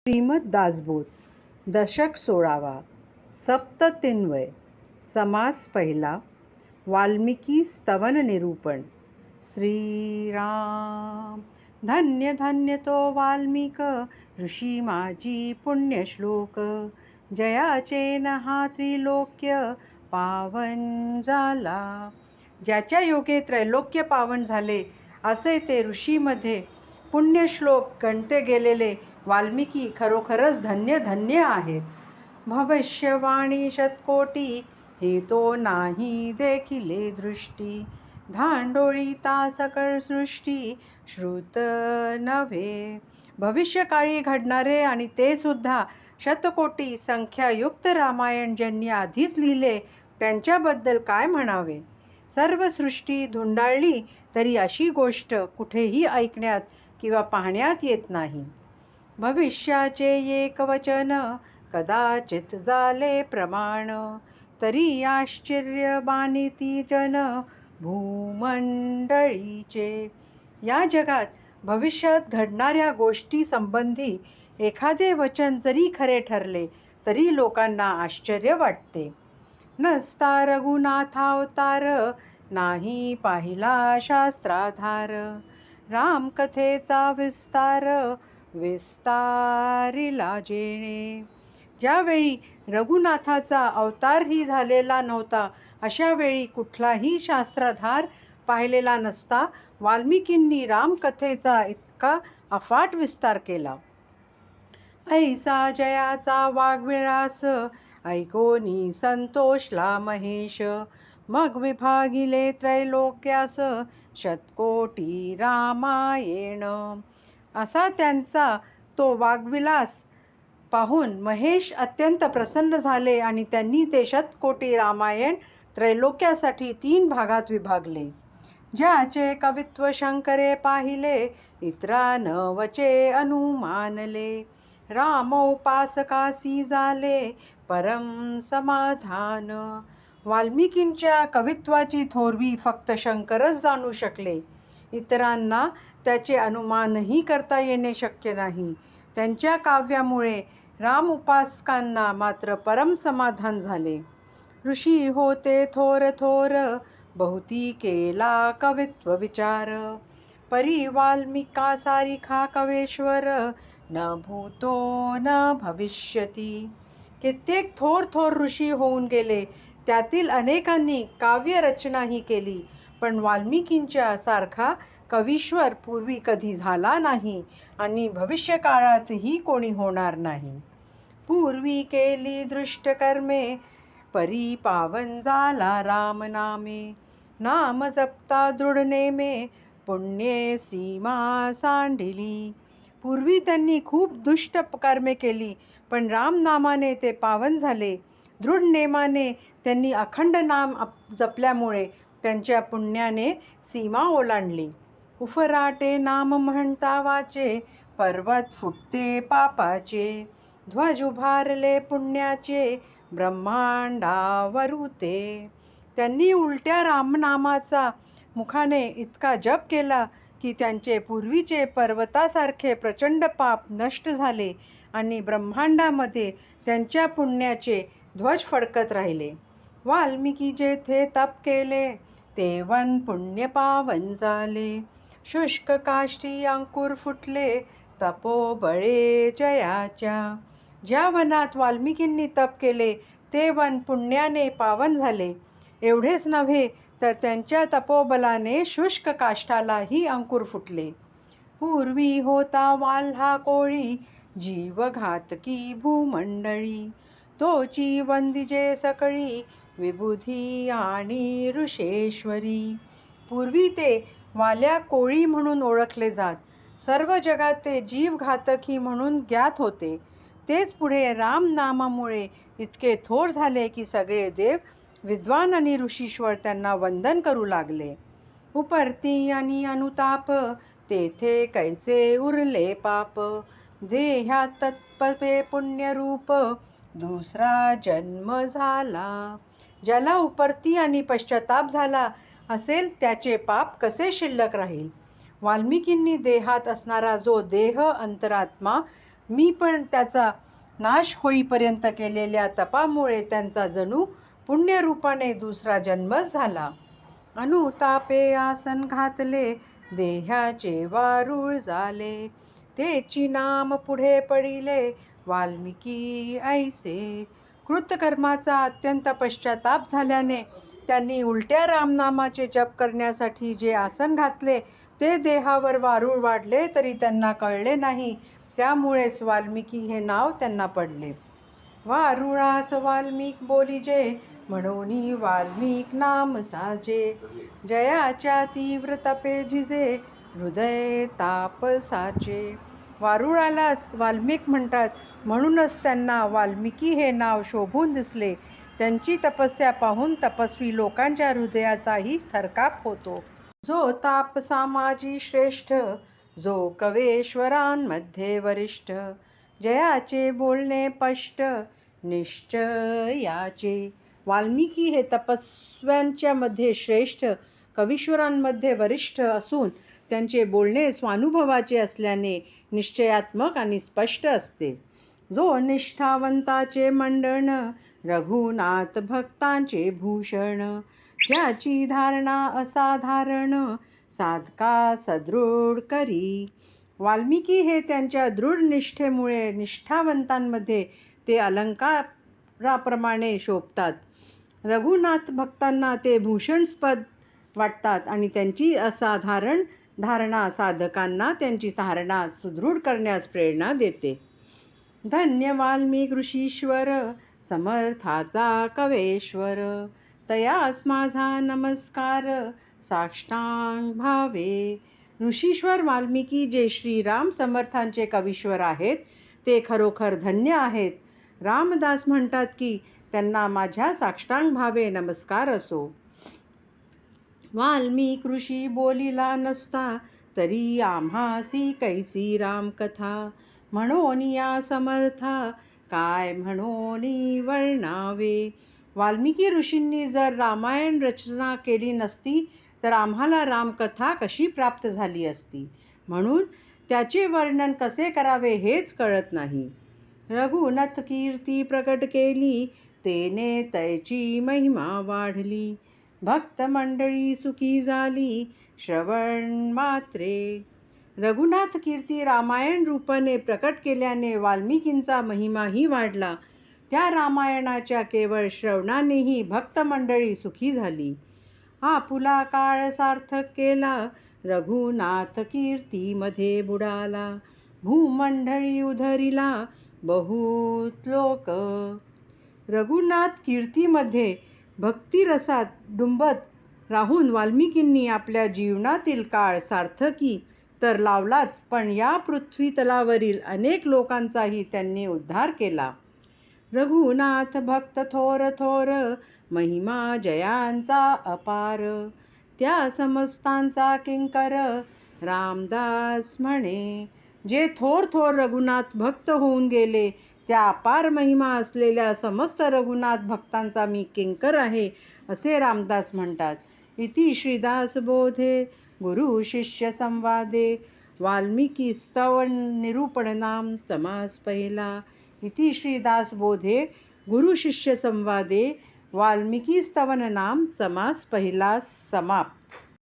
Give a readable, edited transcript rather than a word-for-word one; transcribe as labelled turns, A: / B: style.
A: श्रीमद दासबोध दशक 16वा सप्ततिन्वय समास पहिला वाल्मिकी स्तवन निरूपण श्रीराम धन्य धन्य तो वाल्मिक ऋषी माझी पुण्यश्लोक जयाचे हा त्रिलोक्य पावन झाला. ज्याच्या योगे त्रैलोक्य पावन झाले असे ते ऋषीमध्ये पुण्यश्लोक गणते गेलेले वाल्मिकी खरोखरच धन्य धन्य आहेत. भविष्यवाणी शतकोटी हे तो नाही देखिले दृष्टी धांडोळीता सकळ सृष्टी श्रुत नव्हे. भविष्यकाळी घडणारे आणि ते सुद्धा शतकोटी संख्यायुक्त रामायण ज्यांनी आधीच लिहिले त्यांच्याबद्दल काय म्हणावे. सर्व सृष्टी धुंडाळली तरी अशी गोष्ट कुठेही ऐकण्यात किंवा पाहण्यात येत नाही. भविष्याचे एक वचन कदाचित झाले प्रमाण तरी आश्चर्य बानिती जन भूमंडळीचे. या जगात भविष्यात घडणाऱ्या गोष्टी संबंधी एखादे वचन जरी खरे ठरले तरी लोकांना आश्चर्य वाटते. नसता रघुनाथावतार नाही पाहिला शास्त्राधार रामकथेचा विस्तार विस्तारिला जेणे. ज्यावेळी रघुनाथाचा अवतारही झालेला नव्हता अशा वेळी कुठलाही शास्त्राधार पाहिलेला नसता वाल्मिकींनी रामकथेचा इतका अफाट विस्तार केला. ऐसा जयाचा वाग्विलास ऐकोनी संतोषला महेश मग विभागिले त्रैलोक्यास शतकोटी रामायण. असा त्यांचा तो वाग्विलास पाहून महेश अत्यंत प्रसन्न झाले आणि त्यांनी ते शतकोटी रामायण त्रैलोक्यासाठी 3 भागात विभागले. ज्याचे कवित्व शंकरे पाहिले इतरा न वचे अनुमानले रामोपासकासी झाले परम समाधान. वाल्मिकींच्या कवित्वाची थोरवी फक्त शंकरच जाणू शकले. इतरांना त्याचे अनुमानही करता येणे शक्य नाही. त्यांच्या काव्यामुळे राम उपासकांना मात्र परम समाधान झाले. ऋषी होते थोर थोर बहुती केला कवित्व विचार परी वाल्मिका सारिखा कवेश्वर न भूतो न भविष्यती. कित्येक थोर थोर ऋषी होऊन गेले. त्यातील अनेकांनी काव्यरचनाही केली पण वाल्मिकींच्या सारखा कवीश्वर पूर्वी कधी झाला नाही आणि भविष्यकाळातही कोणी होणार नाही. पूर्वी केली दृष्ट कर्मे परी पावन झाला राम नामे नाम जपता दृढ नेमे पुण्ये सीमा सांडिली. पूर्वी त्यांनी खूप दुष्ट कर्मे केली पण राम नामाने ते पावन झाले. दृढ नेमाने त्यांनी अखंड नाम जपल्यामुळे त्यांच्या पुण्याने सीमा ओलांडली. उफराटे नाम म्हणता वाचे पर्वत फुटते पापाचे ध्वज उभारले पुण्याचे ब्रह्मांडावरुते. त्यांनी उलट्या रामनामाचा मुखाने इतका जप केला की त्यांचे पूर्वीचे पर्वतासारखे प्रचंड पाप नष्ट झाले आणि ब्रह्मांडामध्ये त्यांच्या पुण्याचे ध्वज फडकत राहिले. वाल्मिकी जेथे तप केले ते वन पुण्य पावन झाले शुष्क काष्टी अंकुर फुटले तपोबळे जयाच्या. ज्या वनात वाल्मिकींनी तप केले ते वन पुण्याने पावन झाले. एवढेच नव्हे तर त्यांच्या तपोबलाने शुष्क काष्ठालाही अंकुर फुटले. पूर्वी होता वाल्हा कोळी जीवघातकी भूमंडळी तोची वंदिजे सकळी विबुधी आणि ऋषेश्वरी. पूर्वी ते वाल्या कोळी म्हणून ओळखले जात. सर्व जगात ते जीवघातकी म्हणून ज्ञात होते. तेच पुढे राम नामामुळे इतके थोर झाले की सगळे देव विद्वान आणि ऋषीश्वर त्यांना वंदन करू लागले. उपरती आणि अनुताप तेथे कैचे उरले पाप देह्यात तत्पे पुण्यरूप दुसरा जन्म झाला. ज्याला उपरती आणि पश्चाताप झाला असेल त्याचे पाप कसे शिल्लक राहील. वाल्मिकींनी देहात असणारा जो देह अंतरात्मा मी पण त्याचा नाश होईपर्यंत केलेल्या तपामुळे त्यांचा जणू पुण्यरूपाने दुसरा जन्मच झाला. अनुतापे आसन घातले, देहाचे वारूळ झाले. तेची नाम पुढे पडिले, वाल्मिकी ऐसे. कृतकर्माचा अत्यंत पश्चाताप झाल्याने त्यांनी उलट्या रामनामाचे जप करण्यासाठी जे आसन घातले ते देहावर वारूळ वाढले तरी त्यांना कळले नाही. त्यामुळेच वाल्मिकी हे नाव त्यांना पडले. वारुळास वाल्मिक बोलिजे, म्हणून वाल्मिक नाम साजे. जयाच्या तीव्र तपे झिजे, हृदय ताप साचे. वारुळालाच वाल्मिक म्हणतात, म्हणूनच त्यांना वाल्मिकी हे नाव शोभून दिसले. त्यांची तपस्या पाहून तपस्वी लोकांच्या हृदयाचाही थरकाप होतो. जो ताप सामाजी श्रेष्ठ, जो कवेश्वरांमध्ये वरिष्ठ. जयाचे बोलणे स्पष्ट, निश्चयाचे. वाल्मिकी हे तपस्व्यांच्या मध्ये श्रेष्ठ, कवीश्वरांमध्ये वरिष्ठ असून त्यांचे बोलणे स्वानुभवाचे असल्याने निश्चयात्मक आणि स्पष्ट असते. जो निष्ठावंताचे मंडन, रघुनाथ भक्तांचे भूषण. ज्याची धारणा असाधारण, साधका सदृढ करी. वाल्मिकी हे त्यांच्या दृढ निष्ठेमुळे निष्ठावंतांमध्ये ते अलंकाराप्रमाणे शोभतात. रघुनाथ भक्तांना ते भूषणस्पद वाटतात आणि त्यांची असाधारण धारणा साधकांना त्यांची धारणा सुदृढ करण्यास प्रेरणा देते. धन्य वाल्मिक ऋषीश्वर, समर्थाचा कवेश्वर. तयास माझा नमस्कार, साष्टांग भावे. ऋषीश्वर वाल्मिकी जे श्रीराम समर्थांचे कवीश्वर आहेत ते खरोखर धन्य आहेत. रामदास म्हणतात की त्यांना माझ्या साष्टांग भावे नमस्कार असो. वाल्मिक ऋषी बोलिला नसता, तरी आम्हासी कैची रामकथा. म्हणून या समर्था, काय म्हणून वर्णावे. वाल्मिकी ऋषींनी जर रामायण रचना केली नसती तर आम्हाला रामकथा कशी प्राप्त झाली असती. म्हणून त्याचे वर्णन कसे करावे हेच कळत नाही. रघुनाथ कीर्ती प्रकट केली, तेने तैची महिमा वाढली. भक्त मंडळी सुखी झाली, श्रवण मात्रे. रघुनाथ कीर्ती रामायण रूपाने प्रकट केल्याने वाल्मिकींचा महिमाही वाढला. त्या रामायणाच्या केवळ श्रवणानेही भक्त मंडळी सुखी झाली. आपुला काळ सार्थक केला, रघुनाथ कीर्तीमध्ये बुडाला. भूमंडळी उधरिला, बहुत लोक. रघुनाथ कीर्तीमध्ये भक्तिरसात डुंबत राहून वाल्मिकींनी आपल्या जीवनातील काळ सार्थकी तर लावलाच, पण या पृथ्वीतलावरील अनेक लोकांचाही त्यांनी उद्धार केला. रघुनाथ भक्त थोर थोर, महिमा जयांचा अपार. त्या समस्तांचा किंकर, रामदास म्हणे. जे थोर थोर रघुनाथ भक्त होऊन गेले त्या अपार महिमा असलेल्या समस्त रघुनाथ भक्तांचा मी किंकर आहे, असे रामदास म्हणतात. इति श्रीदासबोधे गुरु शिष्य संवादे वाल्मिकी स्तवन निरूपणनाम समास पहिला. इति श्रीदासबोधे गुरु शिष्य संवादे वाल्मिकी स्तवन नाम समास पहिला समाप्त.